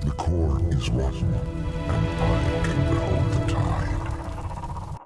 The core is rotten, and I can behold the tide.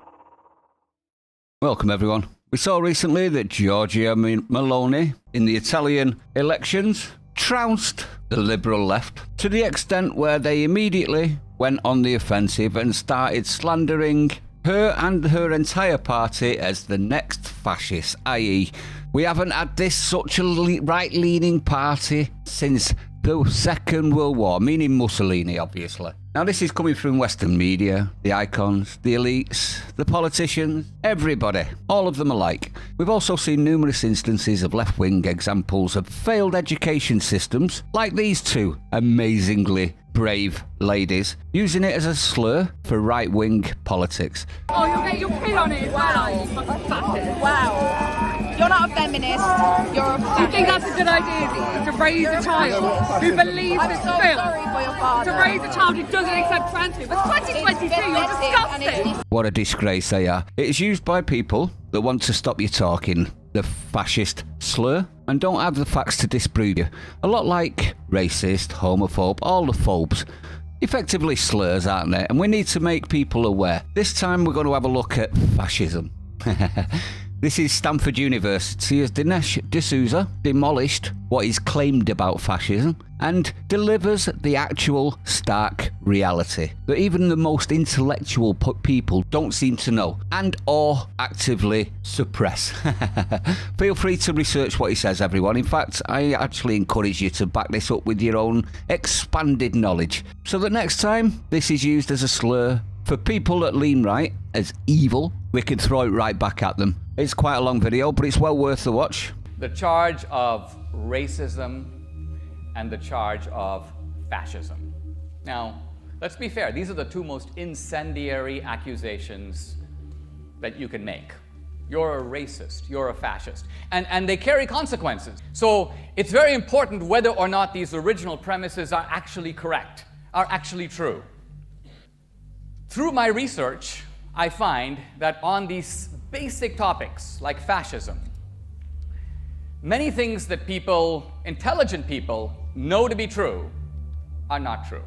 Welcome everyone. We saw recently that Giorgia Meloni in the Italian elections trounced the Liberal left to the extent where they immediately went on the offensive and started slandering her and her entire party as the next fascist, i.e. we haven't had this such a right-leaning party since the Second World War, meaning Mussolini, obviously. Now, this is coming from Western media, the icons, the elites, the politicians, everybody, all of them alike. We've also seen numerous instances of left-wing examples of failed education systems, like these two amazingly brave ladies, using it as a slur for right-wing politics. Oh, you'll get your pin on it as well. Wow. You're not a feminist, you're a fascist. Do you think that's a good idea, to raise a child who believes I'm it's so filth? sorry for your father. To raise a child who doesn't accept trans people? It's 2022, you're disgusting. What a disgrace they are. It is used by people that want to stop you talking the fascist slur and don't have the facts to disprove you. A lot like racist, homophobe, all the phobes. Effectively slurs, aren't they? And we need to make people aware. This time we're going to have a look at fascism. This is Stanford University as Dinesh D'Souza demolished what is claimed about fascism and delivers the actual stark reality that even the most intellectual people don't seem to know and or actively suppress. Feel free to research what he says, everyone. In fact, I actually encourage you to back this up with your own expanded knowledge so that next time this is used as a slur for people that lean right as evil, we can throw it right back at them. It's quite a long video, but it's well worth the watch. The charge of racism and the charge of fascism. Now, let's be fair. These are the two most incendiary accusations that you can make. You're a racist, you're a fascist. And they carry consequences. So it's very important whether or not these original premises are actually correct, are actually true. Through my research, I find that on these basic topics like fascism, many things that people, intelligent people, know to be true are not true.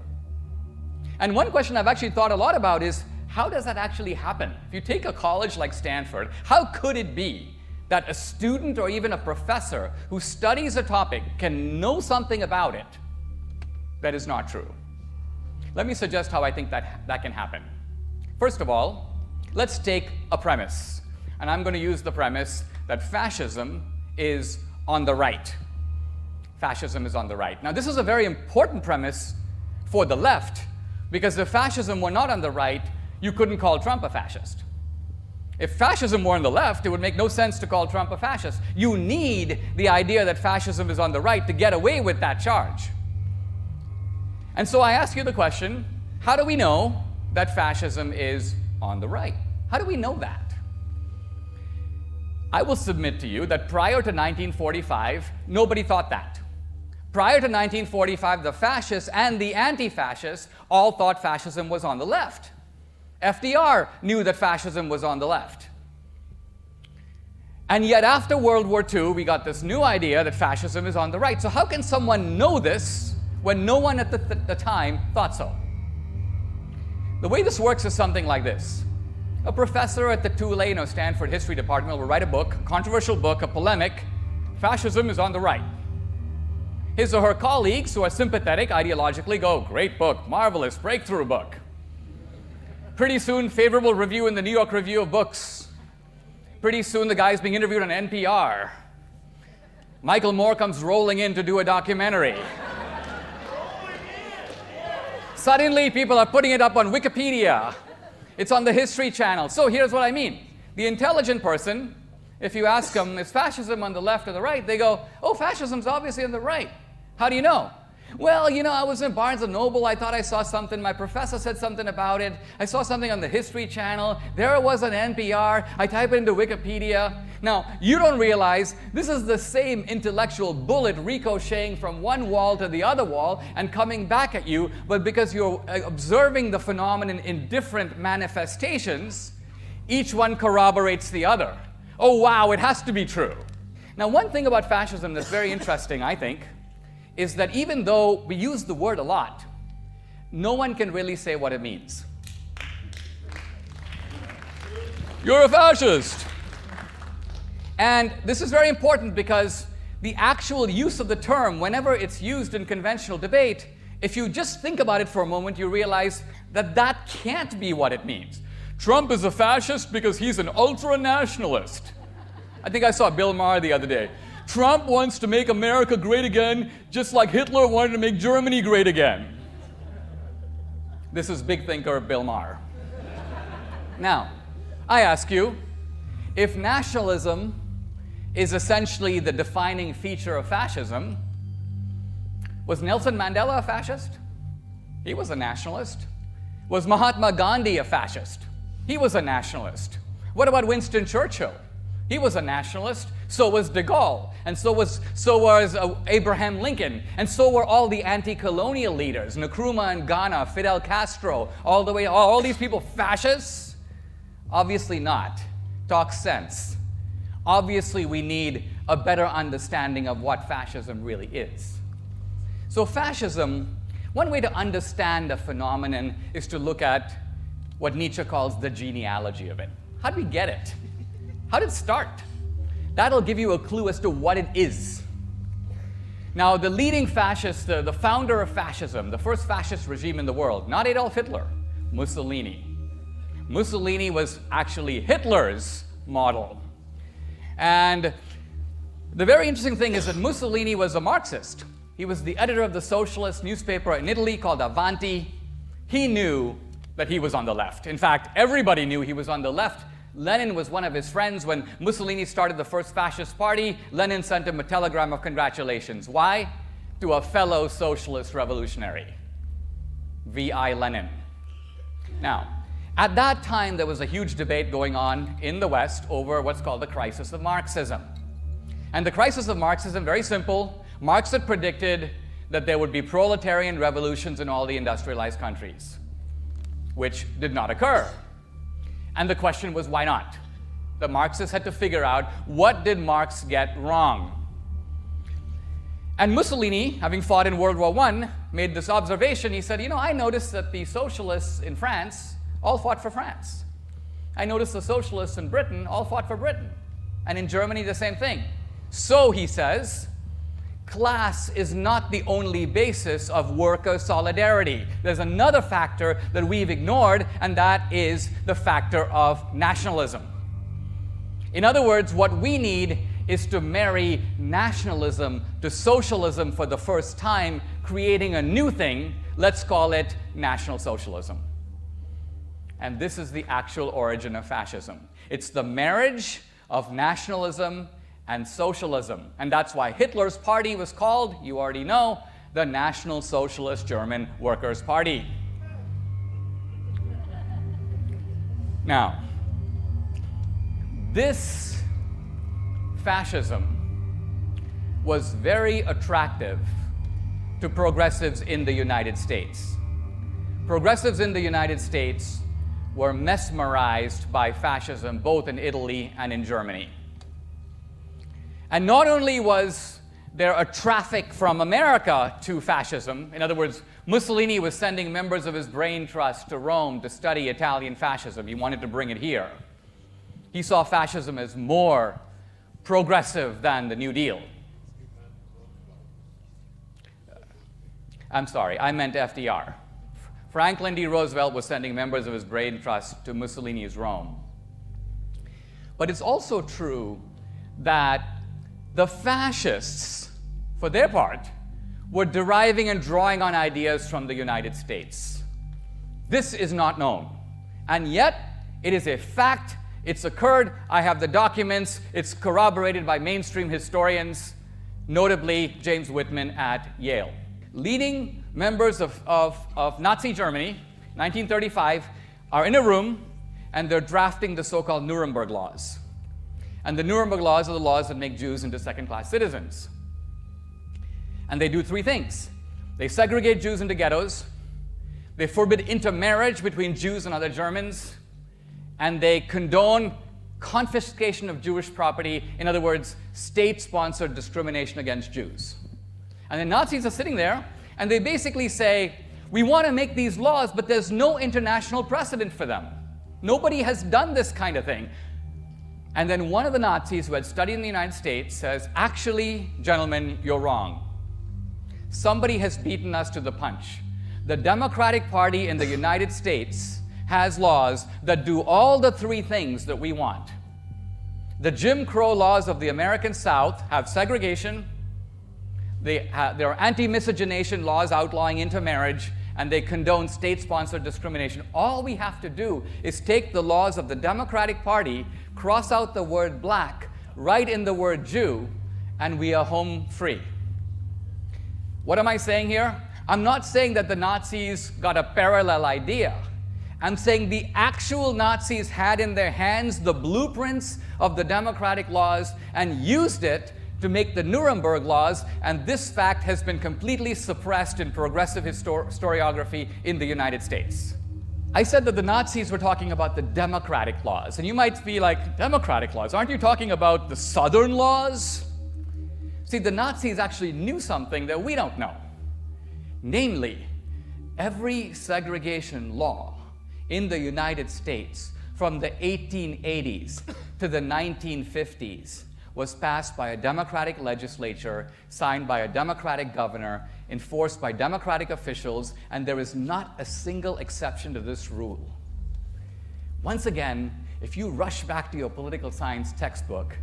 And one question I've actually thought a lot about is, how does that actually happen? If you take a college like Stanford, how could it be that a student or even a professor who studies a topic can know something about it that is not true? Let me suggest how I think that can happen. First of all, let's take a premise. And I'm going to use the premise that fascism is on the right. Fascism is on the right. Now, this is a very important premise for the left, because if fascism were not on the right, you couldn't call Trump a fascist. If fascism were on the left, it would make no sense to call Trump a fascist. You need the idea that fascism is on the right to get away with that charge. And so I ask you the question, how do we know that fascism is on the right? How do we know that? I will submit to you that prior to 1945, nobody thought that. Prior to 1945, the fascists and the anti-fascists all thought fascism was on the left. FDR knew that fascism was on the left. And yet after World War II, we got this new idea that fascism is on the right. So how can someone know this when no one at the time thought so? The way this works is something like this. A professor at the Tulane or Stanford History Department will write a book, a controversial book, a polemic, fascism is on the right. His or her colleagues who are sympathetic ideologically go, great book, marvelous, breakthrough book. Pretty soon, favorable review in the New York Review of Books. Pretty soon, the guy's being interviewed on NPR. Michael Moore comes rolling in to do a documentary. Suddenly, people are putting it up on Wikipedia. It's on the History Channel. So here's what I mean. The intelligent person, if you ask them, is fascism on the left or the right? They go, oh, fascism's obviously on the right. How do you know? Well, you know, I was in Barnes & Noble. I thought I saw something. My professor said something about it. I saw something on the History Channel. There it was on NPR. I type it into Wikipedia. Now, you don't realize this is the same intellectual bullet ricocheting from one wall to the other wall and coming back at you, but because you're observing the phenomenon in different manifestations, each one corroborates the other. Oh, wow, it has to be true. Now, one thing about fascism that's very interesting, I think, is that even though we use the word a lot, no one can really say what it means. You're a fascist. And this is very important because the actual use of the term, whenever it's used in conventional debate, if you just think about it for a moment, you realize that that can't be what it means. Trump is a fascist because he's an ultra-nationalist. I think I saw Bill Maher the other day. Trump wants to make America great again, just like Hitler wanted to make Germany great again. This is big thinker Bill Maher. Now, I ask you, if nationalism is essentially the defining feature of fascism, was Nelson Mandela a fascist? He was a nationalist. Was Mahatma Gandhi a fascist? He was a nationalist. What about Winston Churchill? He was a nationalist. So was de Gaulle, and so was Abraham Lincoln, and so were all the anti-colonial leaders, Nkrumah in Ghana, Fidel Castro, all these people fascists? Obviously not. Talk sense. Obviously we need a better understanding of what fascism really is. So fascism, one way to understand a phenomenon is to look at what Nietzsche calls the genealogy of it. How did we get it? How did it start? That'll give you a clue as to what it is. Now, the leading fascist, the founder of fascism, the first fascist regime in the world, not Adolf Hitler, Mussolini. Mussolini was actually Hitler's model. And the very interesting thing is that Mussolini was a Marxist. He was the editor of the socialist newspaper in Italy called Avanti. He knew that he was on the left. In fact, everybody knew he was on the left. Lenin was one of his friends. When Mussolini started the first fascist party, Lenin sent him a telegram of congratulations. Why? To a fellow socialist revolutionary, V.I. Lenin. Now, at that time, there was a huge debate going on in the West over what's called the crisis of Marxism. And the crisis of Marxism, very simple. Marx had predicted that there would be proletarian revolutions in all the industrialized countries, which did not occur. And the question was, why not? The Marxists had to figure out, what did Marx get wrong? And Mussolini, having fought in World War I, made this observation. He said, I noticed that the socialists in France all fought for France. I noticed the socialists in Britain all fought for Britain. And in Germany, the same thing. So, he says, class is not the only basis of worker solidarity. There's another factor that we've ignored, and that is the factor of nationalism. In other words, what we need is to marry nationalism to socialism for the first time, creating a new thing. Let's call it National Socialism. And this is the actual origin of fascism. It's the marriage of nationalism and socialism. And that's why Hitler's party was called, you already know, the National Socialist German Workers' Party. Now, this fascism was very attractive to progressives in the United States. Progressives in the United States were mesmerized by fascism both in Italy and in Germany. And not only was there a traffic from America to fascism, in other words, Mussolini was sending members of his brain trust to Rome to study Italian fascism. He wanted to bring it here. He saw fascism as more progressive than the New Deal. I'm sorry, I meant FDR. Franklin D. Roosevelt was sending members of his brain trust to Mussolini's Rome. But it's also true that the fascists, for their part, were deriving and drawing on ideas from the United States. This is not known. And yet, it is a fact. It's occurred. I have the documents. It's corroborated by mainstream historians, notably James Whitman at Yale. Leading members of Nazi Germany, 1935, are in a room, and they're drafting the so-called Nuremberg laws. And the Nuremberg laws are the laws that make Jews into second-class citizens. And they do three things. They segregate Jews into ghettos, they forbid intermarriage between Jews and other Germans, and they condone confiscation of Jewish property, in other words, state-sponsored discrimination against Jews. And the Nazis are sitting there, and they basically say, We want to make these laws, but there's no international precedent for them. Nobody has done this kind of thing. And then one of the Nazis who had studied in the United States says, actually, gentlemen, you're wrong. Somebody has beaten us to the punch. The Democratic Party in the United States has laws that do all the three things that we want. The Jim Crow laws of the American South have segregation, there are anti-miscegenation laws outlawing intermarriage, and they condone state-sponsored discrimination. All we have to do is take the laws of the Democratic Party, cross out the word black, write in the word Jew, and we are home free. What am I saying here? I'm not saying that the Nazis got a parallel idea. I'm saying the actual Nazis had in their hands the blueprints of the democratic laws and used it to make the Nuremberg laws, and this fact has been completely suppressed in progressive historiography in the United States. I said that the Nazis were talking about the democratic laws, and you might be like, democratic laws? Aren't you talking about the Southern laws? See, the Nazis actually knew something that we don't know. Namely, every segregation law in the United States from the 1880s to the 1950s was passed by a Democratic legislature, signed by a Democratic governor, enforced by Democratic officials, and there is not a single exception to this rule. Once again, if you rush back to your political science textbook,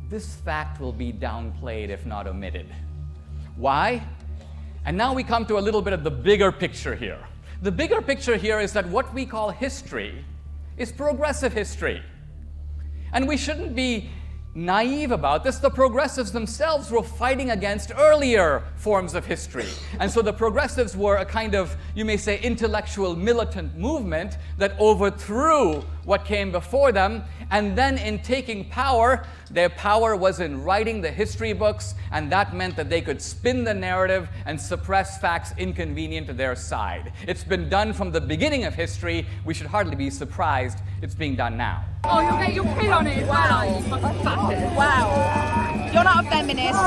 this fact will be downplayed if not omitted. Why? And now we come to a little bit of the bigger picture here. The bigger picture here is that what we call history is progressive history. And we shouldn't be naive about this. The progressives themselves were fighting against earlier forms of history. And so the progressives were a kind of, you may say, intellectual militant movement that overthrew what came before them. And then in taking power, their power was in writing the history books, and that meant that they could spin the narrative and suppress facts inconvenient to their side. It's been done from the beginning of history. We should hardly be surprised it's being done now. Oh, you'll get your pin on it as well, aren't you? Fucking fascist. Wow. You're not a feminist,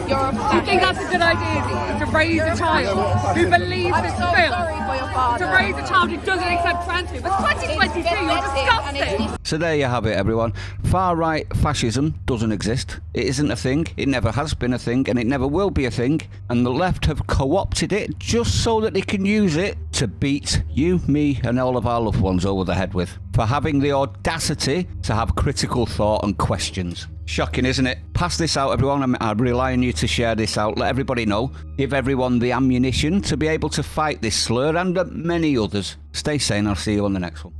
you're a Do you fascist. think that's a good idea, to raise a child who believes I'm it's so filth? sorry for your father. To raise a child who doesn't accept trans people? It's 2022, you're disgusting. So there you have it, everyone. Far-right fascism doesn't exist. It isn't a thing. It never has been a thing, and it never will be a thing. And the left have co-opted it just so that they can use it to beat you, me, and all of our loved ones over the head with, for having the audacity to have critical thought and questions. Shocking, isn't it? Pass this out, everyone. I rely on you to share this out. Let everybody know. Give everyone the ammunition to be able to fight this slur and many others. Stay sane. I'll see you on the next one.